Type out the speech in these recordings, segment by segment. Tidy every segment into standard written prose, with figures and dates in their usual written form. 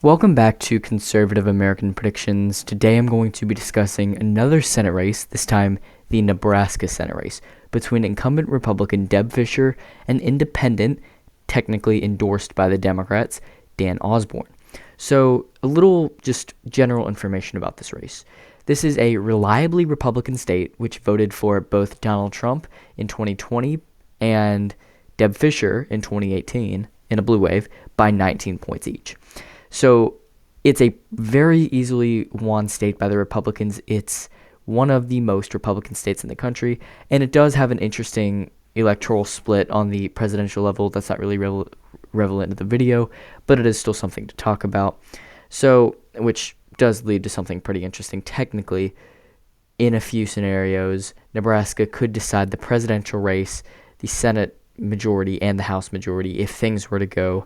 Welcome back to Conservative American Predictions. Today I'm going to be discussing another Senate race, this time the Nebraska Senate race, between incumbent Republican Deb Fischer and independent, technically endorsed by the Democrats, Dan Osborne. So, a little just general information about this race. This is a reliably Republican state which voted for both Donald Trump in 2020 and Deb Fischer in 2018 in a blue wave by 19 points each. So it's a very easily won state by the Republicans. It's one of the most Republican states in the country, and it does have an interesting electoral split on the presidential level. That's not really relevant to the video, but it is still something to talk about. So, which does lead to something pretty interesting technically. In a few scenarios, Nebraska could decide the presidential race, the Senate majority, and the House majority if things were to go,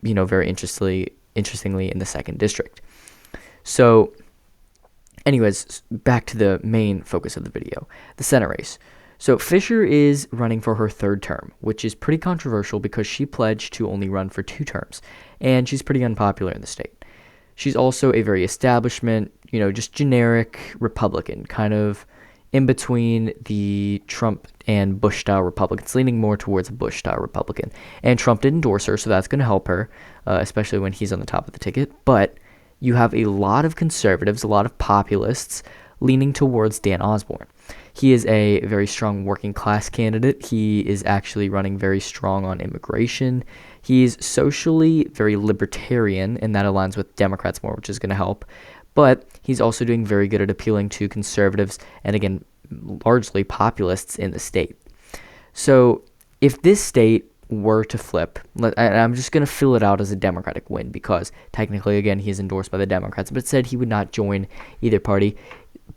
very interestingly in the second district. So, anyways, back to the main focus of the video, the Senate race. So Fischer is running for her third term, which is pretty controversial because she pledged to only run for 2 terms, and she's pretty unpopular in the state. She's also a very establishment, just generic Republican, kind of in between the Trump and Bush-style Republicans, leaning more towards a Bush-style Republican. And Trump did endorse her, so that's going to help her, especially when he's on the top of the ticket. But you have a lot of conservatives, a lot of populists leaning towards Dan Osborne. He is a very strong working class candidate. He is actually running very strong on immigration. He's socially very libertarian, and that aligns with Democrats more, which is going to help. But he's also doing very good at appealing to conservatives and, again, largely populists in the state. So if this state were to flip, and I'm just going to fill it out as a Democratic win because technically, again, he is endorsed by the Democrats, but said he would not join either party,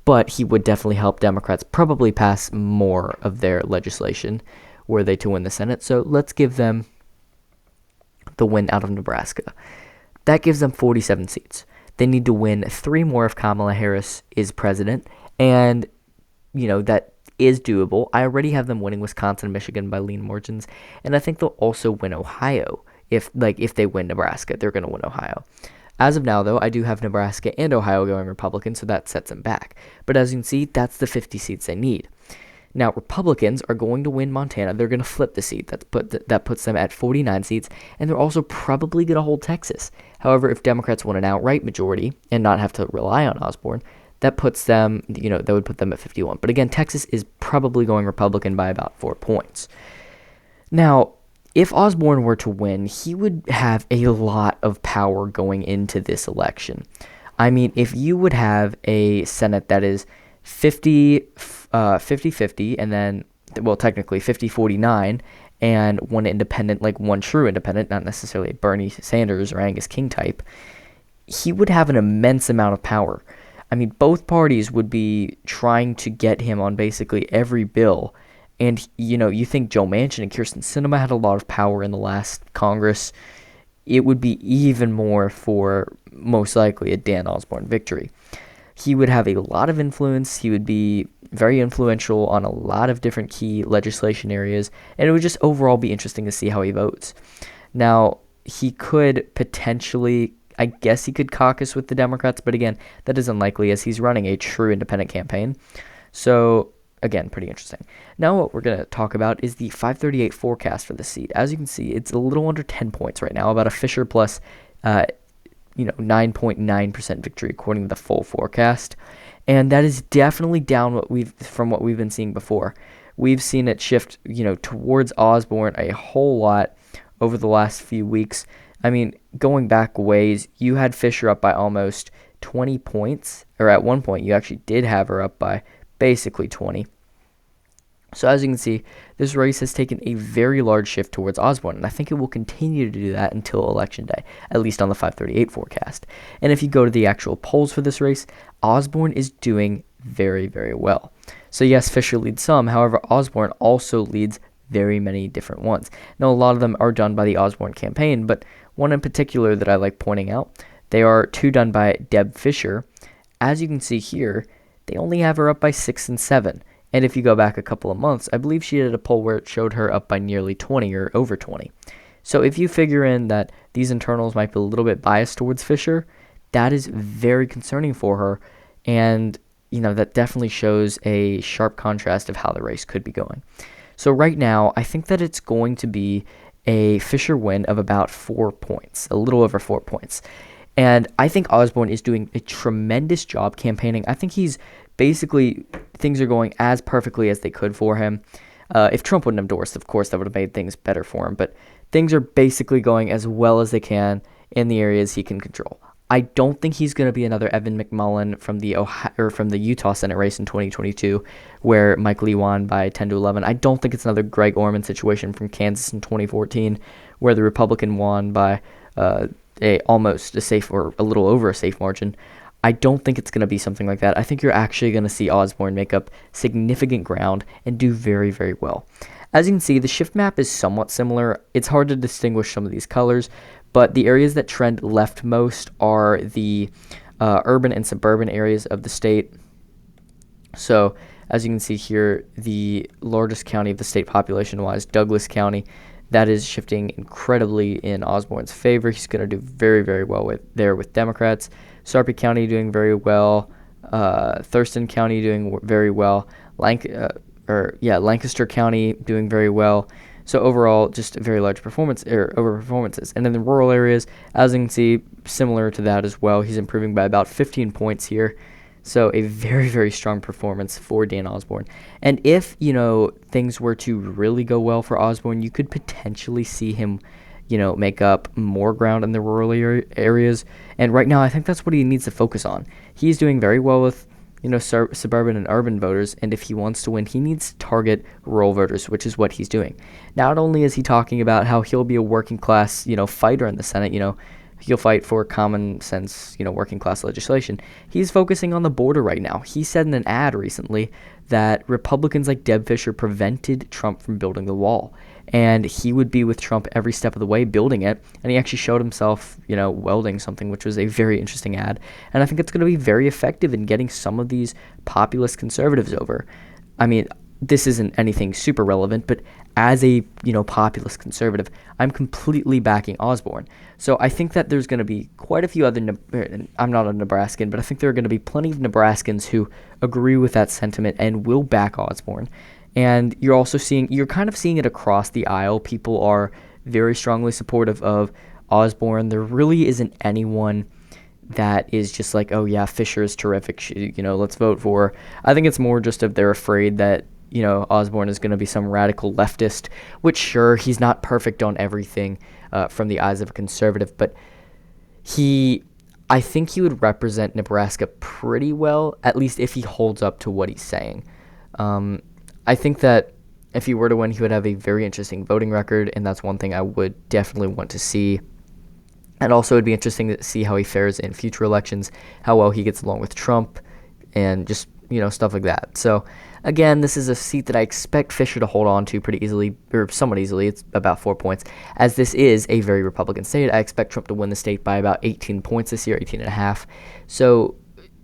but he would definitely help Democrats probably pass more of their legislation were they to win the Senate. So let's give them the win out of Nebraska. That gives them 47 seats. They need to win 3 more if Kamala Harris is president, and, that is doable. I already have them winning Wisconsin and Michigan by lean margins, and I think they'll also win Ohio. If they win Nebraska, they're going to win Ohio. As of now, though, I do have Nebraska and Ohio going Republican, so that sets them back. But as you can see, that's the 50 seats they need. Now, Republicans are going to win Montana. They're going to flip the seat. That puts them at 49 seats, and they're also probably going to hold Texas. However, if Democrats win an outright majority and not have to rely on Osborne, that puts them, that would put them at 51. But again, Texas is probably going Republican by about 4 points. Now, if Osborne were to win, he would have a lot of power going into this election. I mean, if you would have a Senate that is 50-50, and then, technically 50-49, and one independent, like one true independent, not necessarily Bernie Sanders or Angus King type, he would have an immense amount of power. I mean, both parties would be trying to get him on basically every bill. And, you think Joe Manchin and Kyrsten Sinema had a lot of power in the last Congress. It would be even more for, most likely, a Dan Osborne victory. He would have a lot of influence. He would be very influential on a lot of different key legislation areas. And it would just overall be interesting to see how he votes. Now, he could potentially, I guess he could caucus with the Democrats. But again, that is unlikely as he's running a true independent campaign. So, again, pretty interesting. Now what we're going to talk about is the 538 forecast for the seat. As you can see, it's a little under 10 points right now, about a Fischer plus 9.9% victory according to the full forecast. And that is definitely down from what we've been seeing before. We've seen it shift, towards Osborne a whole lot over the last few weeks. I mean, going back ways, you had Fischer up by almost 20 points, or at one point you actually did have her up by basically 20. So as you can see, this race has taken a very large shift towards Osborne, and I think it will continue to do that until Election Day, at least on the 538 forecast. And if you go to the actual polls for this race, Osborne is doing very, very well. So yes, Fischer leads some, however, Osborne also leads very many different ones. Now, a lot of them are done by the Osborne campaign, but one in particular that I like pointing out, they are 2 done by Deb Fischer. As you can see here, they only have her up by 6 and 7. And if you go back a couple of months, I believe she did a poll where it showed her up by nearly 20 or over 20. So if you figure in that these internals might be a little bit biased towards Fisher, that is very concerning for her. And, that definitely shows a sharp contrast of how the race could be going. So right now, I think that it's going to be a Fisher win of about 4 points, a little over 4 points. And I think Osborne is doing a tremendous job campaigning. I think he's basically, things are going as perfectly as they could for him. If Trump wouldn't have endorsed, of course, that would have made things better for him. But things are basically going as well as they can in the areas he can control. I don't think he's going to be another Evan McMullin from the Utah Senate race in 2022, where Mike Lee won by 10 to 11. I don't think it's another Greg Orman situation from Kansas in 2014, where the Republican won by almost a safe or a little over a safe margin. I don't think it's going to be something like that. I think you're actually going to see Osborne make up significant ground and do very, very well. As you can see, the shift map is somewhat similar. It's hard to distinguish some of these colors, but the areas that trend left most are the urban and suburban areas of the state. So, as you can see here, the largest county of the state population-wise, Douglas County, that is shifting incredibly in Osborne's favor. He's going to do very, very well with Democrats. Sarpy County doing very well. Thurston County doing very well. Lancaster County doing very well. So overall, just a very large over performances. And in the rural areas, as you can see, similar to that as well. He's improving by about 15 points here. So a very, very strong performance for Dan Osborne. And if, things were to really go well for Osborne, you could potentially see him, make up more ground in the rural areas. And right now, I think that's what he needs to focus on. He's doing very well with, suburban and urban voters. And if he wants to win, he needs to target rural voters, which is what he's doing. Not only is he talking about how he'll be a working class, fighter in the Senate, he'll fight for common sense, working class legislation. He's focusing on the border right now. He said in an ad recently that Republicans like Deb Fisher prevented Trump from building the wall. And he would be with Trump every step of the way building it. And he actually showed himself, welding something, which was a very interesting ad. And I think it's going to be very effective in getting some of these populist conservatives over. I mean, this isn't anything super relevant, but as a, populist conservative, I'm completely backing Osborne. So I think that there's going to be quite a few other, I'm not a Nebraskan, but I think there are going to be plenty of Nebraskans who agree with that sentiment and will back Osborne. And you're kind of seeing it across the aisle. People are very strongly supportive of Osborne. There really isn't anyone that is just like, oh yeah, Fisher is terrific, let's vote for her. I think it's more just they're afraid that, Osborne is going to be some radical leftist, which sure, he's not perfect on everything from the eyes of a conservative, but I think he would represent Nebraska pretty well, at least if he holds up to what he's saying. I think that if he were to win, he would have a very interesting voting record, and that's one thing I would definitely want to see. And also, it'd be interesting to see how he fares in future elections, how well he gets along with Trump, and just, stuff like that. So, again, this is a seat that I expect Fisher to hold on to pretty easily, or somewhat easily. It's about 4 points. As this is a very Republican state, I expect Trump to win the state by about 18 points this year, 18 and a half. So,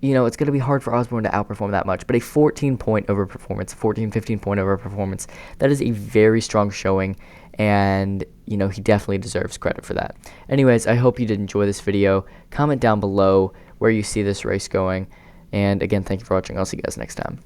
it's going to be hard for Osborne to outperform that much. But a 14-point overperformance, 15-point overperformance, that is a very strong showing. And, he definitely deserves credit for that. Anyways, I hope you did enjoy this video. Comment down below where you see this race going. And again, thank you for watching. I'll see you guys next time.